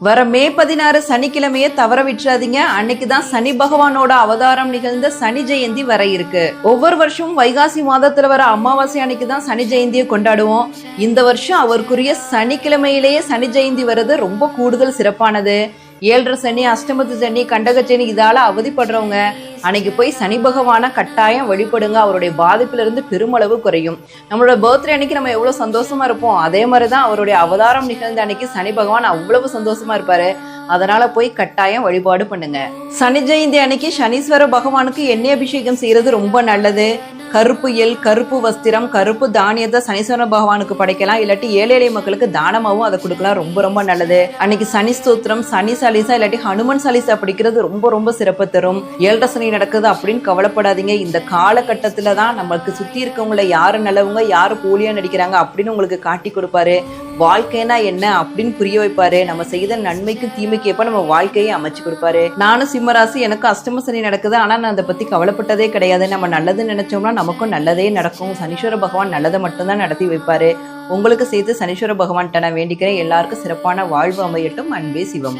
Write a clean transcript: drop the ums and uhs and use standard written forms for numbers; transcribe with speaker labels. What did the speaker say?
Speaker 1: வர மே 16 சனிக்கிழமையை தவற விட்டுறாதீங்க. அன்னைக்கு தான் சனி பகவானோட அவதாரம் நிகழ்ந்த சனி ஜெயந்தி வர இருக்கு. ஒவ்வொரு வருஷமும் வைகாசி மாதத்துல வர அமாவாசை அன்னைக்கு தான் சனி ஜெயந்தியை கொண்டாடுவோம். இந்த வருஷம் அவருக்குரிய சனிக்கிழமையிலேயே சனி ஜெயந்தி வர்றது ரொம்ப கூடுதல் சிறப்பானது. 7.5 சனி, அஷ்டமத்து சனி, கண்டகச்சனி இதால அவதிப்படுறவங்க அன்னைக்கு போய் சனி பகவான கட்டாயம் வழிபடுங்க. அவருடைய பாதிப்புல இருந்து பெருமளவு குறையும். நம்மளோட பர்த்டே அன்னைக்கு நம்ம எவ்வளவு சந்தோஷமா இருப்போம், அதே மாதிரிதான் அவருடைய அவதாரம் நிகழ்ந்த அன்னைக்கு சனி பகவான் அவ்வளவு சந்தோஷமா இருப்பாரு. அதனால போய் கட்டாயம் வழிபாடு பண்ணுங்க. சனி ஜெயந்தி அன்னைக்கு சனீஸ்வர பகவானுக்கு எண்ணெய் அபிஷேகம் செய்யறது ரொம்ப நல்லது. கருப்பு எல், கருப்பு வஸ்திரம், கருப்பு தானியத்தை சனீஸ்வர பகவானுக்கு படைக்கலாம். இல்லாட்டி ஏழை எளிய மக்களுக்கு தானமாவும் அதை கொடுக்கலாம். ரொம்ப ரொம்ப நல்லது. அன்னைக்கு சனி ஸ்தோத்திரம், சனி சலீசா இல்லாட்டி ஹனுமன் சலீசா படிக்கிறது ரொம்ப ரொம்ப சிறப்பு தரும். 7.5 சனி நடக்குது அப்படின்னு கவலைப்படாதீங்க. இந்த காலகட்டத்துல தான் நம்மளுக்கு சுத்தி இருக்கவங்கள யாரு நல்லவங்க யாரு போலியா நடிக்கிறாங்க அப்படின்னு உங்களுக்கு காட்டி கொடுப்பாரு. வாழ்க்கைனா என்ன அப்படின்னு புரிய வைப்பாரு. நம்ம செய்த நன்மைக்கு தீமைக்கு எப்ப நம்ம வாழ்க்கையை அமைச்சு கொடுப்பாரு. நானும் சிம்மராசி, எனக்கு அஷ்டம சனி நடக்குது. ஆனா நான் அதை பத்தி கவலைப்பட்டதே கிடையாது. நம்ம நல்லது நினைச்சோம்னா நமக்கும் நல்லதே நடக்கும். சனீஸ்வர பகவான் நல்லதை மட்டும்தான் நடத்தி வைப்பாரு. உங்களுக்கு சேர்த்து சனீஸ்வர பகவான்கிட்ட நான் வேண்டிக்கிறேன். எல்லாருக்கும் சிறப்பான வாழ்வு அமையட்டும். அன்பே சிவம்.